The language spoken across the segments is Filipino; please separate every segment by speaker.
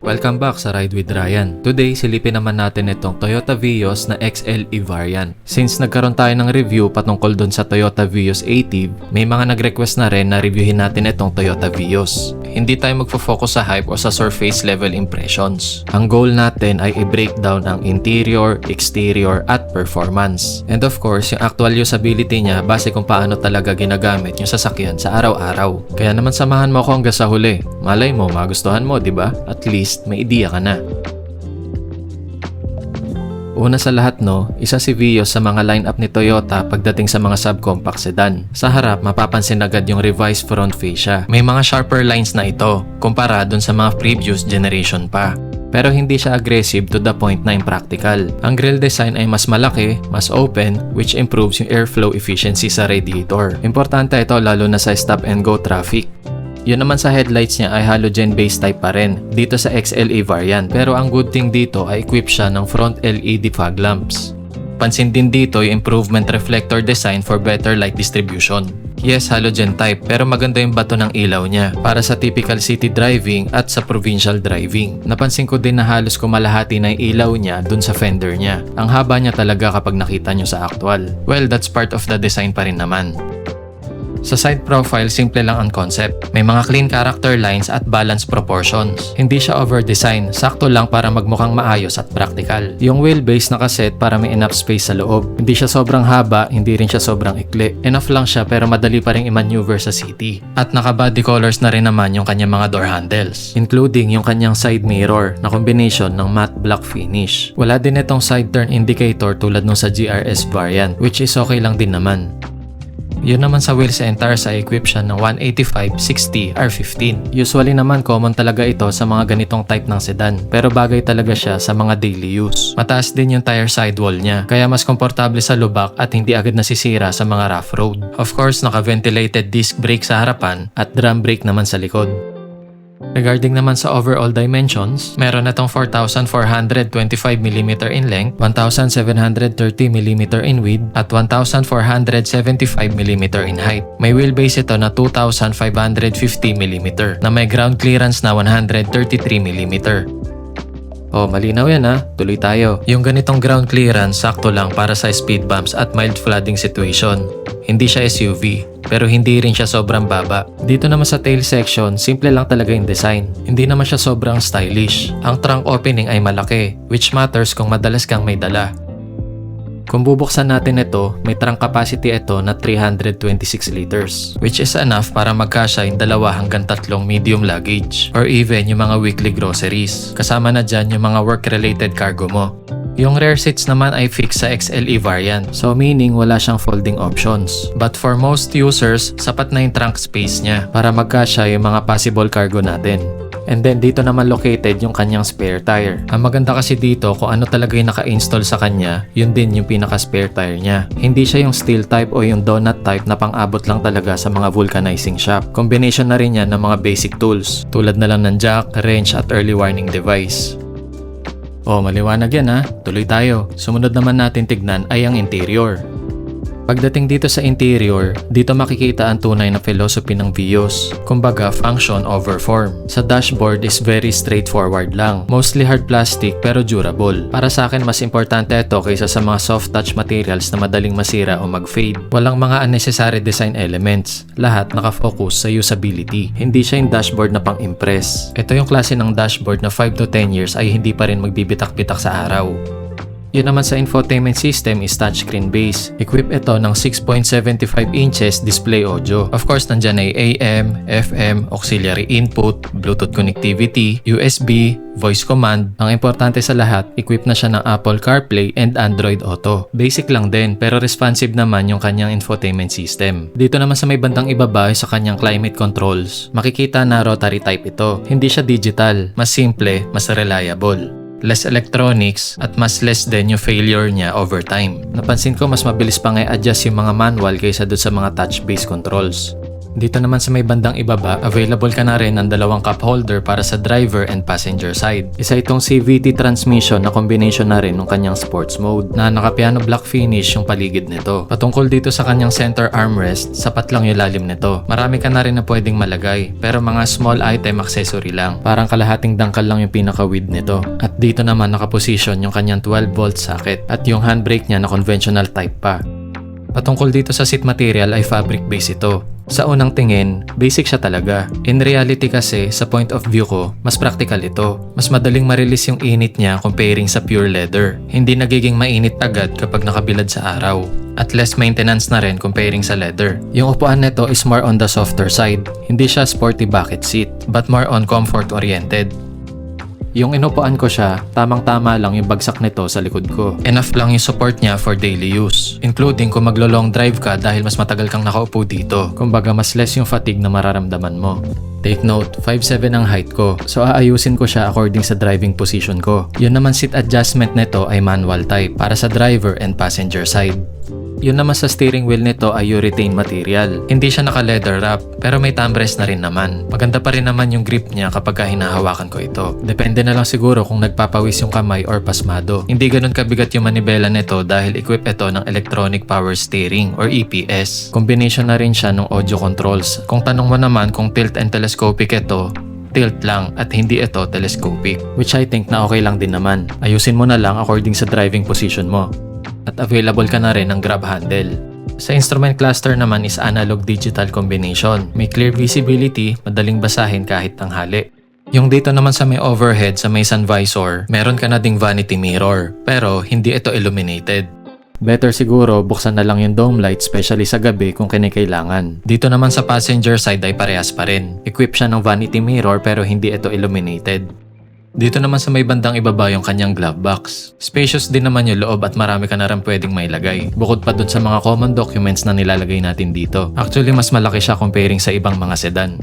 Speaker 1: Welcome back sa Ride with Ryan. Today, silipin naman natin itong Toyota Vios na XLE variant. Since nagkaroon tayo ng review patungkol dun sa Toyota Vios Active, may mga nag-request na rin na reviewin natin itong Toyota Vios. Hindi tayo magfo-focus sa hype o sa surface level impressions. Ang goal natin ay i-breakdown ang interior, exterior, at performance. And of course, yung actual usability niya base kung paano talaga ginagamit yung sasakyan sa araw-araw. Kaya naman samahan mo ako hanggang sa huli. Malay mo, magustuhan mo, di ba? At least, may ideya ka na. Una sa lahat isa si Vios sa mga lineup ni Toyota pagdating sa mga subcompact sedan. Sa harap, mapapansin agad yung revised front fascia. May mga sharper lines na ito, kumpara dun sa mga previous generation pa. Pero hindi siya aggressive to the point na impractical. Ang grille design ay mas malaki, mas open, which improves yung airflow efficiency sa radiator. Importante ito lalo na sa stop and go traffic. Yun naman sa headlights niya ay halogen-based type pa rin dito sa XLE variant, pero ang good thing dito ay equipped siya ng front LED fog lamps. Pansin din dito yung improvement reflector design for better light distribution. Yes, halogen type, pero maganda yung bato ng ilaw niya para sa typical city driving at sa provincial driving. Napansin ko din na halos kumalahati na yung ilaw niya dun sa fender niya. Ang haba niya talaga kapag nakita nyo sa actual. Well, that's part of the design pa rin naman. Sa side profile, simple lang ang concept. May mga clean character lines at balanced proportions. Hindi siya over-design, sakto lang para magmukhang maayos at practical. Yung wheelbase nakaset para may enough space sa loob. Hindi siya sobrang haba, hindi rin siya sobrang ikli. Enough lang siya pero madali pa rin i-maneuver sa city. At naka-body colors na rin naman yung kanyang mga door handles, including yung kanyang side mirror na combination ng matte black finish. Wala din itong side turn indicator tulad nung sa GRS variant, which is okay lang din naman. Yun naman sa wheel centers ay equipped siya ng 185/60 R15. Usually naman common talaga ito sa mga ganitong type ng sedan, pero bagay talaga siya sa mga daily use. Mataas din yung tire sidewall niya, kaya mas komportable sa lubak at hindi agad nasisira sa mga rough road. Of course, naka-ventilated disc brake sa harapan at drum brake naman sa likod. Regarding naman sa overall dimensions, meron na itong 4,425mm in length, 1,730mm in width, at 1,475mm in height. May wheelbase ito na 2,550mm na may ground clearance na 133mm. Oh, malinaw yan ha. Tuloy tayo. Yung ganitong ground clearance, sakto lang para sa speed bumps at mild flooding situation. Hindi siya SUV, pero hindi rin siya sobrang baba. Dito naman sa tail section, simple lang talaga yung design. Hindi naman siya sobrang stylish. Ang trunk opening ay malaki, which matters kung madalas kang may dala. Kung bubuksan natin ito, may trunk capacity ito na 326 liters, which is enough para magkasya yung 2 hanggang 3 medium luggage or even yung mga weekly groceries. Kasama na dyan yung mga work-related cargo mo. Yung rear seats naman ay fixed sa XLE variant, so meaning wala siyang folding options. But for most users, sapat na yung trunk space niya para magkasya yung mga possible cargo natin. And then dito naman located yung kanyang spare tire. Ang maganda kasi dito kung ano talaga yung naka-install sa kanya, yun din yung pinaka-spare tire niya. Hindi siya yung steel type o yung donut type na pang-abot lang talaga sa mga vulcanizing shop. Combination na rin yan ng mga basic tools, tulad na lang ng jack, wrench at early warning device. Oh, maliwanag yan ha. Tuloy tayo. Sumunod naman natin tignan ay ang interior. Pagdating dito sa interior, dito makikita ang tunay na philosophy ng Vios. Kumbaga, function over form. Sa dashboard is very straightforward lang. Mostly hard plastic pero durable. Para sa akin, mas importante ito kaysa sa mga soft touch materials na madaling masira o mag-fade. Walang mga unnecessary design elements. Lahat nakafocus sa usability. Hindi siya yung dashboard na pang-impress. Ito yung klase ng dashboard na 5 to 10 years ay hindi pa rin magbibitak-bitak sa araw. Yun naman sa infotainment system is touchscreen base. Equip ito ng 6.75 inches display audio. Of course, nandyan ay AM, FM, auxiliary input, Bluetooth connectivity, USB, voice command. Ang importante sa lahat, equip na siya ng Apple CarPlay and Android Auto. Basic lang din, pero responsive naman yung kanyang infotainment system. Dito naman sa may bandang ibaba sa kanyang climate controls, makikita na rotary type ito. Hindi siya digital, mas simple, mas reliable. Less electronics at mas less din yung failure niya over time. Napansin ko mas mabilis pang i-adjust yung mga manual kaysa doon sa mga touch-based controls. Dito naman sa may bandang ibaba, available ka na rin ng dalawang cup holder para sa driver and passenger side. Isa itong CVT transmission na combination na rin ng kanyang sports mode na naka-piano black finish yung paligid nito. Patungkol dito sa kanyang center armrest, sapat lang yung lalim nito. Marami ka na rin na pwedeng malagay, pero mga small item accessory lang. Parang kalahating dangkal lang yung pinaka-width nito. At dito naman nakaposition yung kanyang 12-volt socket at yung handbrake niya na conventional type pa. Patungkol dito sa seat material ay fabric base ito. Sa unang tingin, basic siya talaga. In reality kasi, sa point of view ko, mas practical ito. Mas madaling ma-release yung init niya comparing sa pure leather. Hindi nagiging mainit agad kapag nakabilad sa araw. At less maintenance na rin comparing sa leather. Yung upuan nito is more on the softer side. Hindi siya sporty bucket seat, but more on comfort oriented. Yung inupuan ko siya, tamang-tama lang yung bagsak nito sa likod ko. Enough lang yung support niya for daily use. Including kung maglo-long drive ka dahil mas matagal kang nakaupo dito. Kumbaga mas less yung fatigue na mararamdaman mo. Take note, 5'7" ang height ko. So aayusin ko siya according sa driving position ko. Yun naman seat adjustment nito ay manual type para sa driver and passenger side. Yun naman sa steering wheel nito ay urethane material. Hindi siya naka-leather wrap, pero may thumb rest na rin naman. Maganda pa rin naman yung grip niya kapag hinahawakan ko ito. Depende na lang siguro kung nagpapawis yung kamay or pasmado. Hindi ganun kabigat yung manibela nito dahil equip ito ng electronic power steering or EPS. Combination na rin siya ng audio controls. Kung tanong mo naman kung tilt and telescopic ito, tilt lang at hindi ito telescopic. Which I think na okay lang din naman. Ayusin mo na lang according sa driving position mo. At available ka na rin ng grab handle. Sa instrument cluster naman is analog-digital combination. May clear visibility, madaling basahin kahit tanghali. Yung dito naman sa may overhead sa may sun visor, meron ka na ding vanity mirror, pero hindi ito illuminated. Better siguro buksan na lang yung dome light especially sa gabi kung kinakailangan. Dito naman sa passenger side ay parehas pa rin. Equip siya ng vanity mirror pero hindi ito illuminated. Dito naman sa may bandang ibaba yung kanyang glove box. Spacious din naman yung loob at marami ka na rin pwedeng mailagay. Bukod pa dun sa mga common documents na nilalagay natin dito. Actually mas malaki siya comparing sa ibang mga sedan.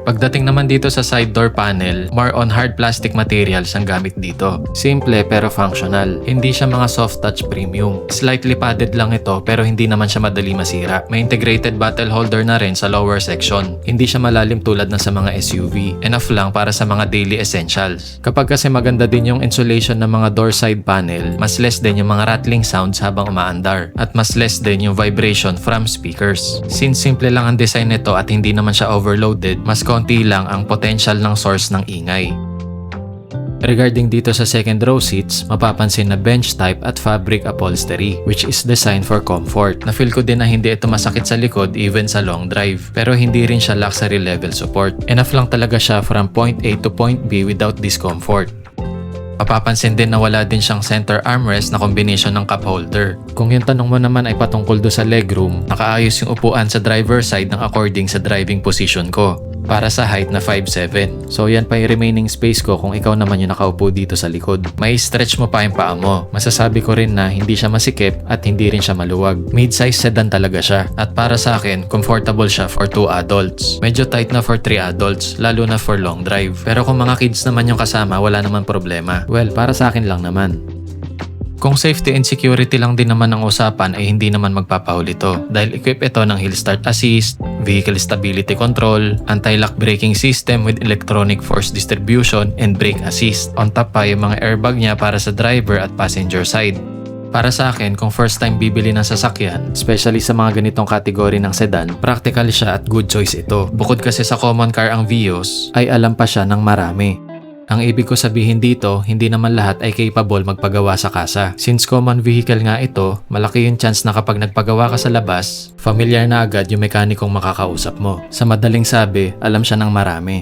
Speaker 1: Pagdating naman dito sa side door panel, more on hard plastic materials ang gamit dito. Simple pero functional. Hindi siya mga soft touch premium. Slightly padded lang ito pero hindi naman siya madali masira. May integrated bottle holder na rin sa lower section. Hindi siya malalim tulad ng sa mga SUV. Enough lang para sa mga daily essentials. Kapag kasi maganda din yung insulation ng mga door side panel, mas less din yung mga rattling sounds habang umaandar. At mas less din yung vibration from speakers. Since simple lang ang design nito at hindi naman siya overloaded, mas konti lang ang potential ng source ng ingay. Regarding dito sa second row seats, mapapansin na bench type at fabric upholstery which is designed for comfort. Na-feel ko din na hindi ito masakit sa likod even sa long drive, pero hindi rin siya luxury level support. Enough lang talaga siya from point A to point B without discomfort. Mapapansin din na wala din siyang center armrest na combination ng cup holder. Kung yung tanong mo naman ay patungkol do sa legroom, nakaayos yung upuan sa driver side ng according sa driving position ko. Para sa height na 5'7". So yan pa yung remaining space ko kung ikaw naman yung nakaupo dito sa likod. May stretch mo pa yung paa mo. Masasabi ko rin na hindi siya masikip at hindi rin siya maluwag. Mid-size sedan talaga siya. At para sa akin, comfortable siya for 2 adults. Medyo tight na for 3 adults, lalo na for long drive. Pero kung mga kids naman yung kasama, wala naman problema. Well, para sa akin lang naman. Kung safety and security lang din naman ang usapan ay hindi naman magpapahuli ito dahil equip ito ng hill start assist, vehicle stability control, anti-lock braking system with electronic force distribution and brake assist. On top pa yung mga airbag niya para sa driver at passenger side. Para sa akin, kung first time bibili ng sasakyan, especially sa mga ganitong kategory ng sedan, practical siya at good choice ito. Bukod kasi sa common car ang Vios, ay alam pa siya ng marami. Ang ibig ko sabihin dito, hindi naman lahat ay capable magpagawa sa kasa. Since common vehicle nga ito, malaki yung chance na kapag nagpagawa ka sa labas, familiar na agad yung mekanikong makakausap mo. Sa madaling sabi, alam siya ng marami.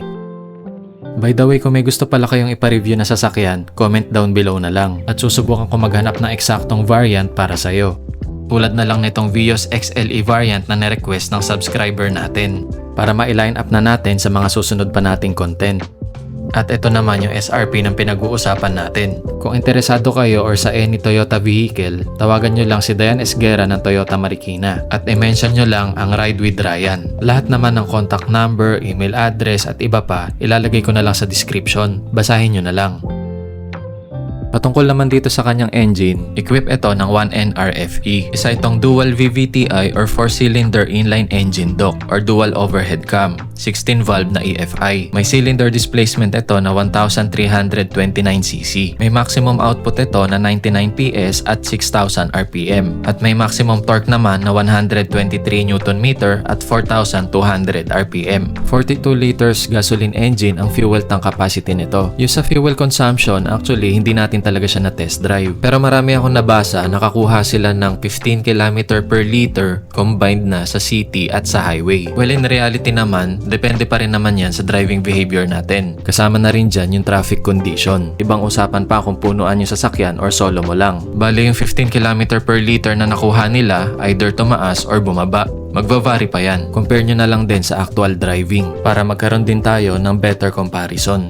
Speaker 1: By the way, kung may gusto pala kayong ipa-review na sasakyan, comment down below na lang at susubukan ko maghanap ng eksaktong variant para sa'yo. Tulad na lang nitong Vios XLE variant na na-request ng subscriber natin para ma-line up na natin sa mga susunod pa nating content. At ito naman yung SRP ng pinag-uusapan natin. Kung interesado kayo or sa any Toyota vehicle, tawagan nyo lang si Dayan Esguera ng Toyota Marikina at i-mention nyo lang ang Ride with Ryan. Lahat naman ng contact number, email address at iba pa, ilalagay ko na lang sa description. Basahin nyo na lang. Patungkol naman dito sa kanyang engine, equip ito ng 1NRFE. Isa itong dual VVTi or 4-cylinder inline engine dock or dual overhead cam. 16-valve na EFI. May cylinder displacement ito na 1,329cc. May maximum output ito na 99 PS at 6,000 RPM. At may maximum torque naman na 123 Nm at 4,200 RPM. 42 liters gasoline engine ang fuel tank capacity nito. Yung sa fuel consumption, actually hindi natin talaga siya na test drive. Pero marami akong nabasa, nakakuha sila ng 15 km per liter combined na sa city at sa highway. Well, in reality naman, depende pa rin naman yan sa driving behavior natin. Kasama na rin dyan yung traffic condition. Ibang usapan pa kung punuan yung sasakyan or solo mo lang. Bale yung 15 km per liter na nakuha nila, either tumaas or bumaba. Magva-vary pa yan. Compare nyo na lang din sa actual driving para magkaroon din tayo ng better comparison.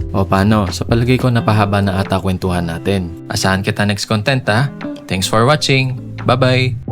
Speaker 1: O paano? Sa palagay ko napahaba na ata kwentuhan natin. Asahan kita next content ha? Thanks for watching. Bye-bye!